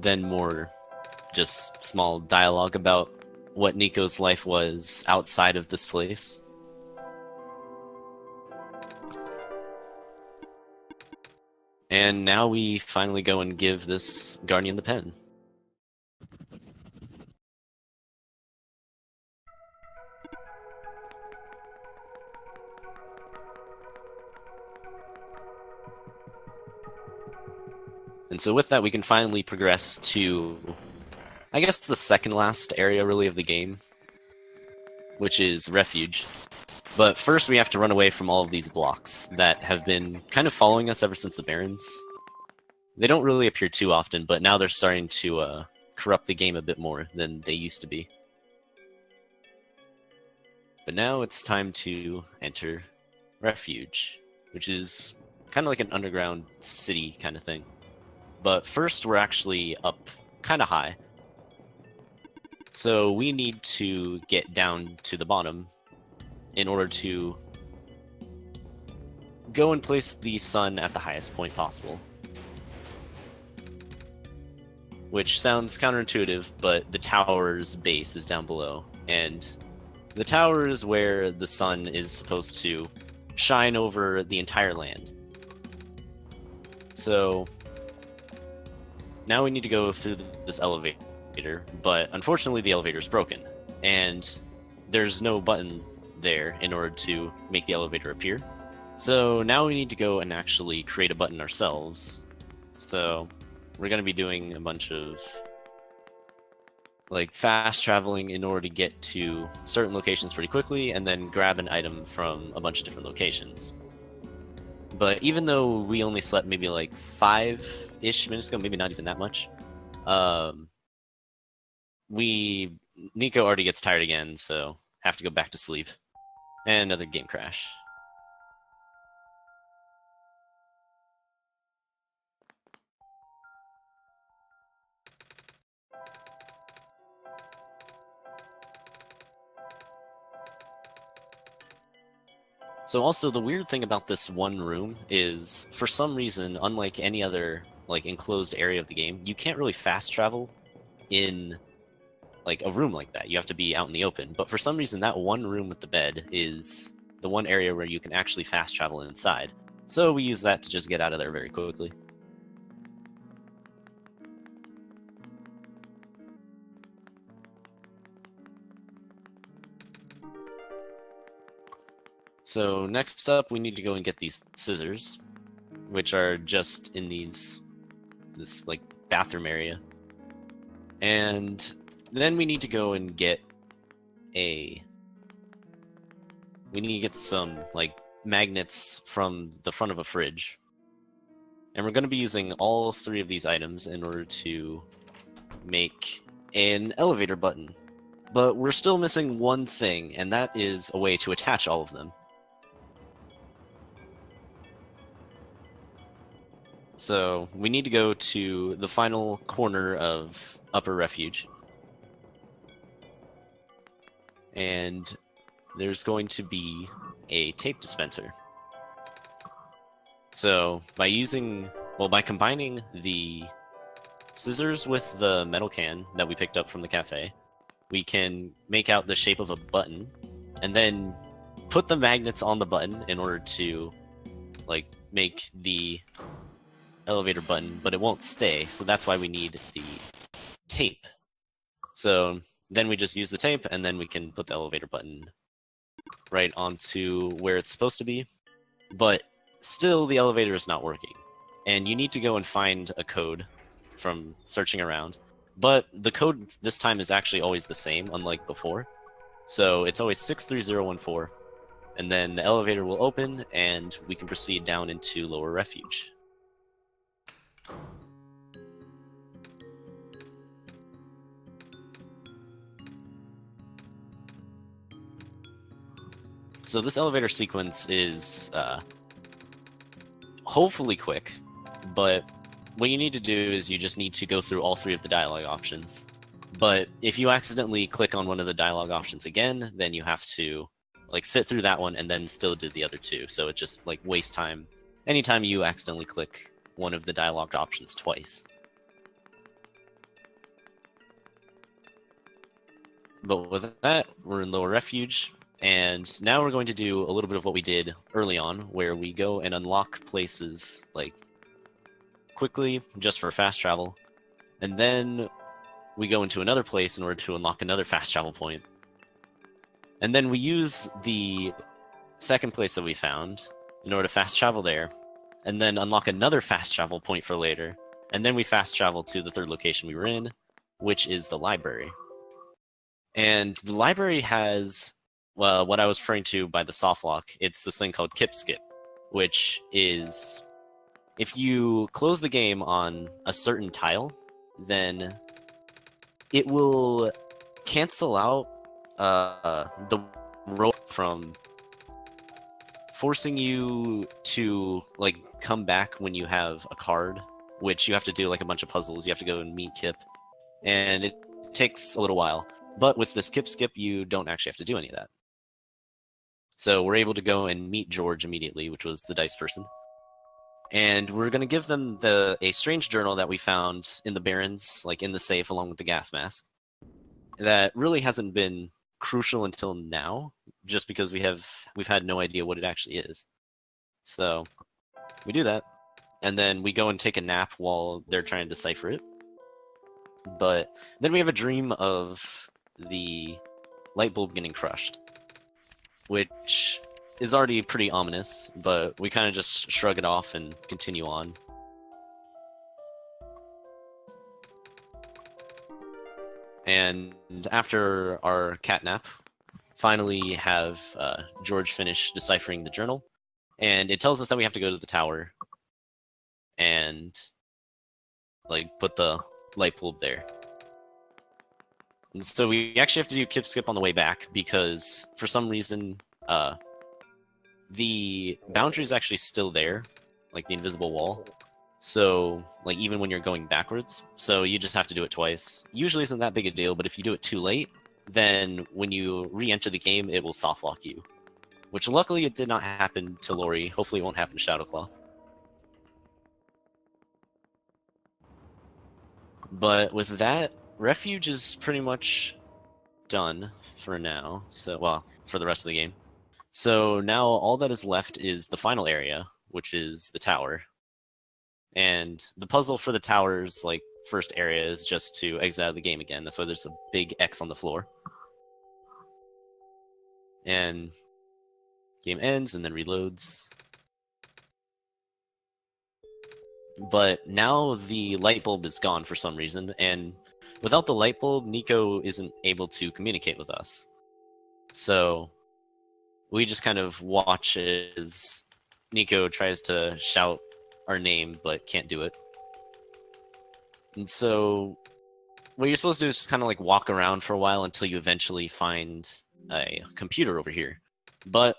then more just small dialogue about what Nico's life was outside of this place. And now we finally go and give this Guardian the pen. And so with that, we can finally progress to, I guess, the second last area, really, of the game, which is Refuge. But first, we have to run away from all of these blocks that have been kind of following us ever since the Barrens. They don't really appear too often, but now they're starting to corrupt the game a bit more than they used to be. But now it's time to enter Refuge, which is kind of like an underground city kind of thing. But first, we're actually up kind of high. So we need to get down to the bottom in order to go and place the sun at the highest point possible. Which sounds counterintuitive, but the tower's base is down below. And the tower is where the sun is supposed to shine over the entire land. So now we need to go through this elevator, but unfortunately the elevator is broken, and there's no button there in order to make the elevator appear. So now we need to go and actually create a button ourselves. So we're going to be doing a bunch of like fast traveling in order to get to certain locations pretty quickly, and then grab an item from a bunch of different locations. But even though we only slept maybe like 5-ish minutes ago, maybe not even that much, Nico already gets tired again, so have to go back to sleep. And another game crash. So also, the weird thing about this one room is, for some reason, unlike any other like enclosed area of the game, you can't really fast travel in like a room like that. You have to be out in the open. But for some reason, that one room with the bed is the one area where you can actually fast travel inside. So we use that to just get out of there very quickly. So next up, we need to go and get these scissors, which are just in this like bathroom area. And then we need to go and get some like magnets from the front of a fridge. And we're going to be using all 3 of these items in order to make an elevator button. But we're still missing one thing, and that is a way to attach all of them. So we need to go to the final corner of Upper Refuge. And there's going to be a tape dispenser. So by combining the scissors with the metal can that we picked up from the cafe, we can make out the shape of a button, and then put the magnets on the button in order to like make the elevator button, but it won't stay, so that's why we need the tape. So then we just use the tape, and then we can put the elevator button right onto where it's supposed to be. But still, the elevator is not working, and you need to go and find a code from searching around. But the code this time is actually always the same, unlike before. So it's always 63014, and then the elevator will open, and we can proceed down into Lower Refuge. So this elevator sequence is hopefully quick, but what you need to do is you just need to go through all 3 of the dialogue options. But if you accidentally click on one of the dialogue options again, then you have to like sit through that one and then still do the other 2. So it just like wastes time anytime you accidentally click one of the dialogue options twice. But with that, we're in Lower Refuge, and now we're going to do a little bit of what we did early on, where we go and unlock places, like, quickly, just for fast travel, and then we go into another place in order to unlock another fast travel point. And then we use the second place that we found in order to fast travel there, and then unlock another fast travel point for later, and then we fast travel to the third location we were in, which is the library. And the library has, well, what I was referring to by the soft lock. It's this thing called Kip Skip, which is if you close the game on a certain tile, then it will cancel out the rope from forcing you to like come back when you have a card, which you have to do like a bunch of puzzles. You have to go and meet Kip, and it takes a little while. But with this Kip Skip, you don't actually have to do any of that. So we're able to go and meet George immediately, which was the dice person. And we're going to give them a strange journal that we found in the Barrens, like in the safe along with the gas mask. That really hasn't been crucial until now, just because we've had no idea what it actually is. So we do that, and then we go and take a nap while they're trying to decipher it. But then we have a dream of the light bulb getting crushed, which is already pretty ominous, but we kind of just shrug it off and continue on. And after our cat nap, finally have George finish deciphering the journal, and it tells us that we have to go to the tower and like put the light bulb there. And so we actually have to do Kip Skip on the way back because for some reason the boundary is actually still there, like the invisible wall. So like even when you're going backwards, so you just have to do it twice. Usually isn't that big a deal, but if you do it too late, then when you re-enter the game, it will soft lock you. Which luckily it did not happen to Laurie. Hopefully it won't happen to Shadowclaw. But with that, Refuge is pretty much done for now. So, well, for the rest of the game. So now all that is left is the final area, which is the tower. And the puzzle for the tower's like first area is just to exit out of the game again. That's why there's a big X on the floor. And game ends and then reloads. But now the light bulb is gone for some reason, and without the light bulb, Nico isn't able to communicate with us. So we just kind of watch as Nico tries to shout our name but can't do it. And so what you're supposed to do is just kind of like walk around for a while until you eventually find a computer over here. But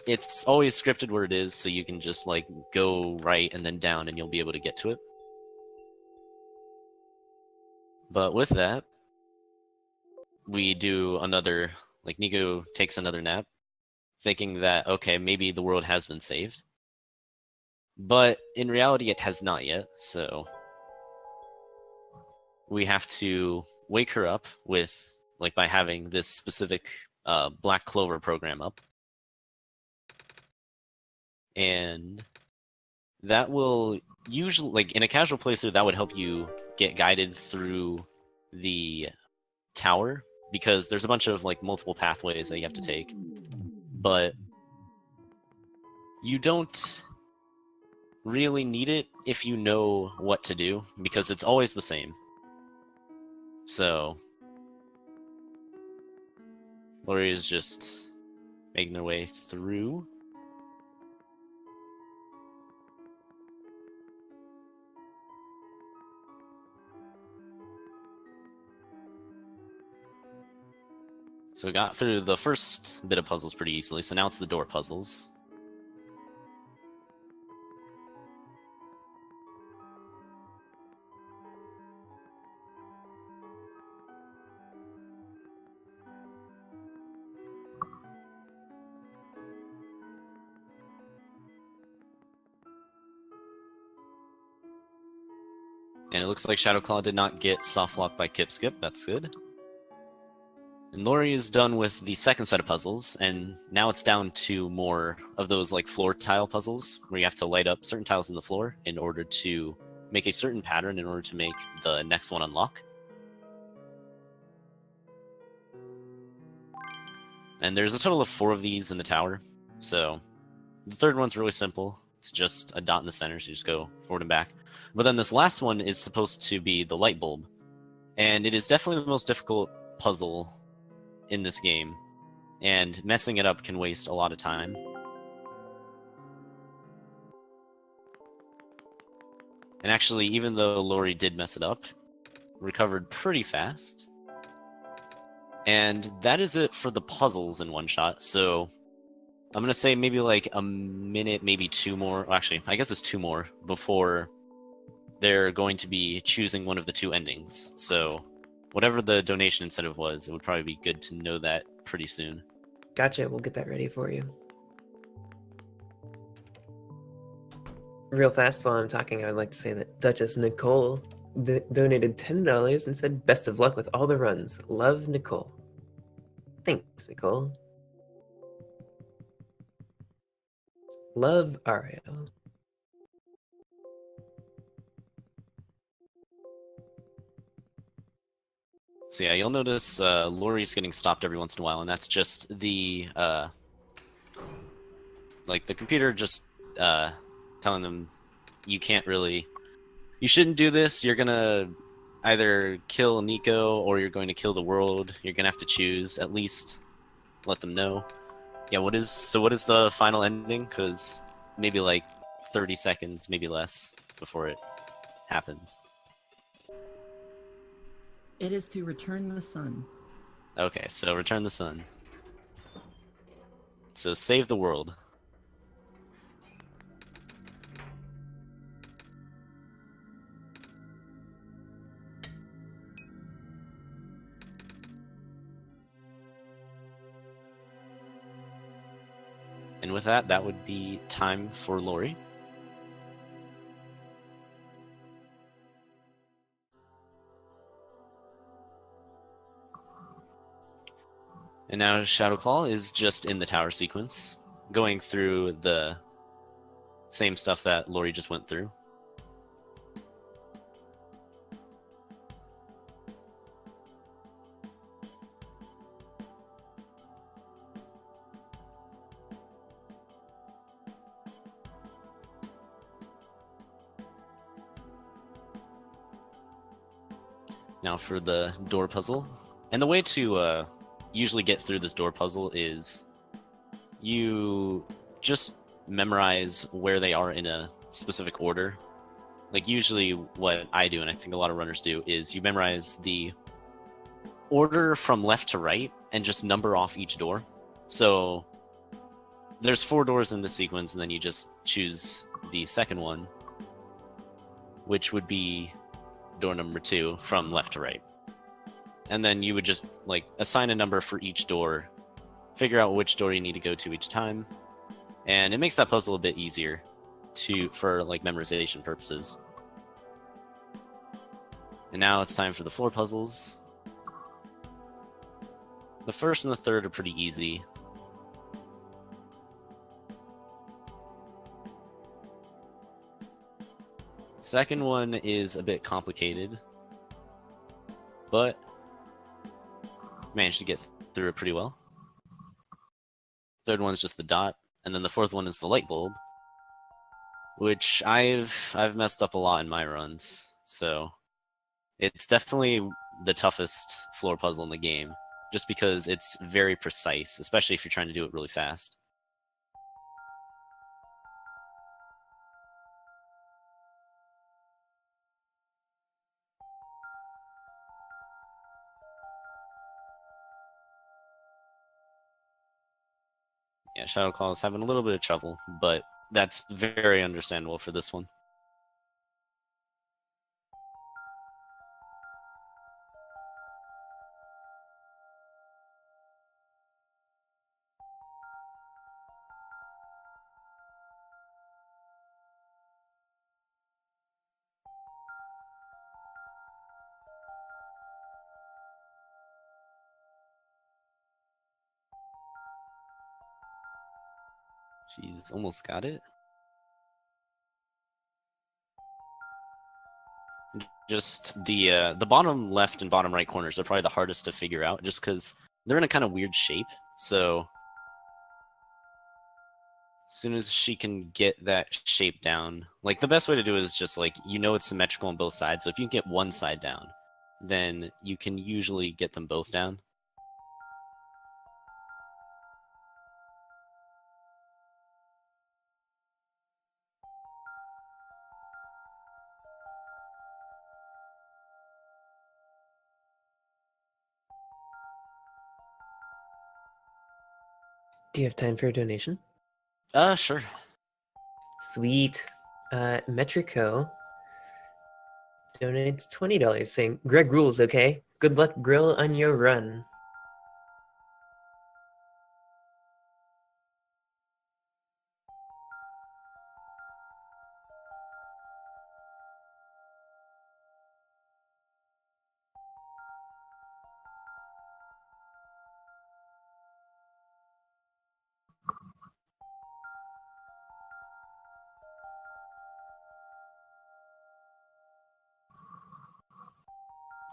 it's always scripted where it is, so you can just like go right and then down and you'll be able to get to it. But with that, we do another, like Nico takes another nap, thinking that, okay, maybe the world has been saved. But in reality, it has not yet, so we have to wake her up with, like, by having this specific Black Clover program up. And that will usually, like, in a casual playthrough, that would help you get guided through the tower, because there's a bunch of, like, multiple pathways that you have to take. But you don't really need it if you know what to do, because it's always the same. So Laurie is just making their way through. So got through the first bit of puzzles pretty easily, so now it's the door puzzles. And it looks like Shadowclaw did not get softlocked by Kip Skip, that's good. And Laurie is done with the second set of puzzles, and now it's down to more of those like floor tile puzzles, where you have to light up certain tiles in the floor in order to make a certain pattern in order to make the next one unlock. And there's a total of 4 of these in the tower, so the third one's really simple. It's just a dot in the center, so you just go forward and back. But then this last one is supposed to be the light bulb, and it is definitely the most difficult puzzle in this game, and messing it up can waste a lot of time. And actually, even though Laurie did mess it up, recovered pretty fast. And that is it for the puzzles in one shot, so I'm gonna say maybe like a minute, maybe 2 more. Well, actually, I guess it's 2 more before they're going to be choosing one of the 2 endings. So whatever the donation incentive was, it would probably be good to know that pretty soon. Gotcha, we'll get that ready for you. Real fast while I'm talking, I would like to say that Duchess Nicole donated $10 and said, "Best of luck with all the runs. Love, Nicole." Thanks, Nicole. Love, Ariel. So yeah, you'll notice Laurie's getting stopped every once in a while, and that's just the like the computer just telling them you shouldn't do this. You're gonna either kill Nico or you're going to kill the world. You're gonna have to choose. At least let them know. Yeah, what is the final ending? Because maybe like 30 seconds, maybe less, before it happens. It is to return the sun. Okay, so return the sun. So save the world. And with that, that would be time for Laurie. And now Shadowclaw is just in the tower sequence, going through the same stuff that Laurie just went through. Now for the door puzzle. And the way to usually get through this door puzzle is you just memorize where they are in a specific order. Like usually what I do, and I think a lot of runners do, is you memorize the order from left to right and just number off each door. So there's 4 doors in the sequence, and then you just choose the second one, which would be door number 2 from left to right. And then you would just like assign a number for each door, figure out which door you need to go to each time, and it makes that puzzle a bit easier for like memorization purposes. And now it's time for the floor puzzles. The first and the third are pretty easy. Second one is a bit complicated, but managed to get through it pretty well. Third one's just the dot, and then the fourth one is the light bulb, which I've messed up a lot in my runs, so it's definitely the toughest floor puzzle in the game, just because it's very precise, especially if you're trying to do it really fast. Yeah, Shadowclaw is having a little bit of trouble, but that's very understandable for this one. She's almost got it. Just the bottom left and bottom right corners are probably the hardest to figure out, just because they're in a kind of weird shape. So as soon as she can get that shape down, like the best way to do it is just like it's symmetrical on both sides. So if you can get one side down, then you can usually get them both down. Do you have time for a donation? Sure. Sweet. Metrico donates $20 saying, Greg rules, okay? Good luck, grill, on your run.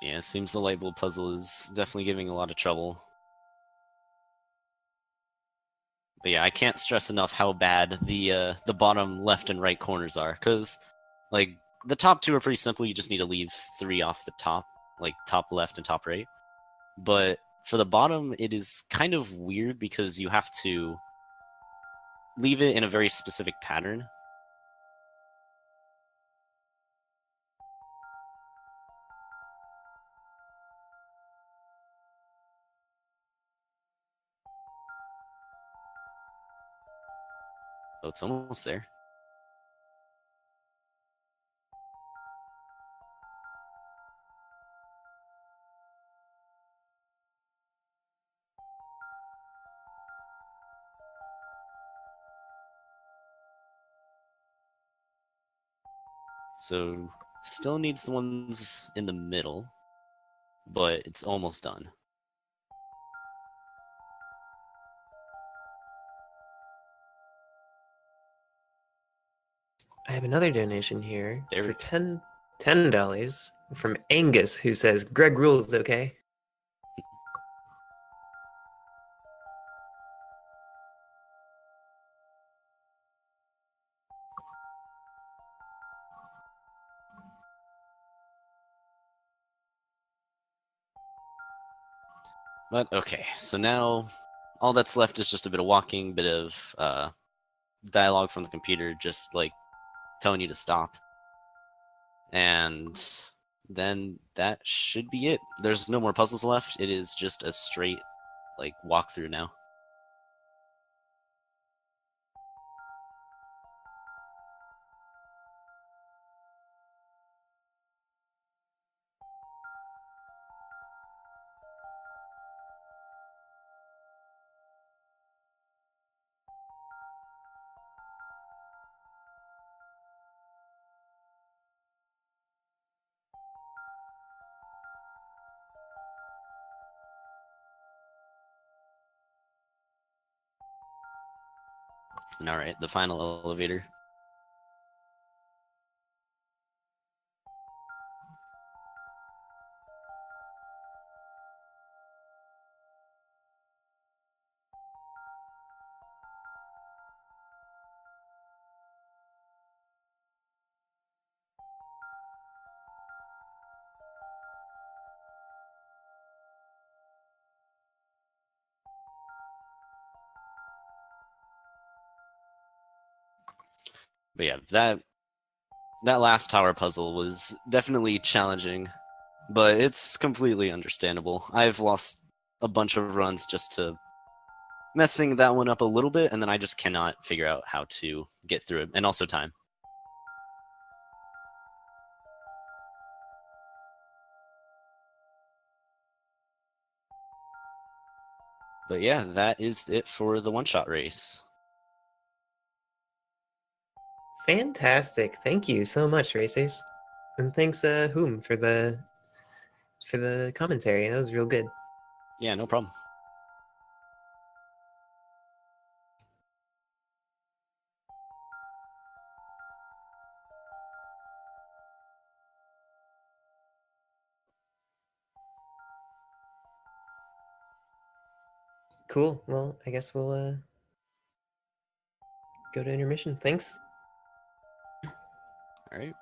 Yeah, it seems the light bulb puzzle is definitely giving a lot of trouble. But yeah, I can't stress enough how bad the bottom left and right corners are, because like the top two are pretty simple. You just need to leave 3 off the top, like top left and top right. But for the bottom, it is kind of weird because you have to leave it in a very specific pattern. Oh, it's almost there. So still needs the ones in the middle, but it's almost done. I have another donation here There for we go. $10 from Angus, who says, Greg rules, okay? But okay, so now all that's left is just a bit of walking, bit of dialogue from the computer, just like telling you to stop. And then that should be it. There's no more puzzles left. It is just a straight like walkthrough now. And all right, the final elevator. But yeah, that last tower puzzle was definitely challenging, but it's completely understandable. I've lost a bunch of runs just to messing that one up a little bit, and then I just cannot figure out how to get through it, and also time. But yeah, that is it for the one-shot race. Fantastic. Thank you so much, racers. And thanks, Whom, for the commentary. That was real good. Yeah, no problem. Cool. Well, I guess we'll go to intermission. Thanks. All right.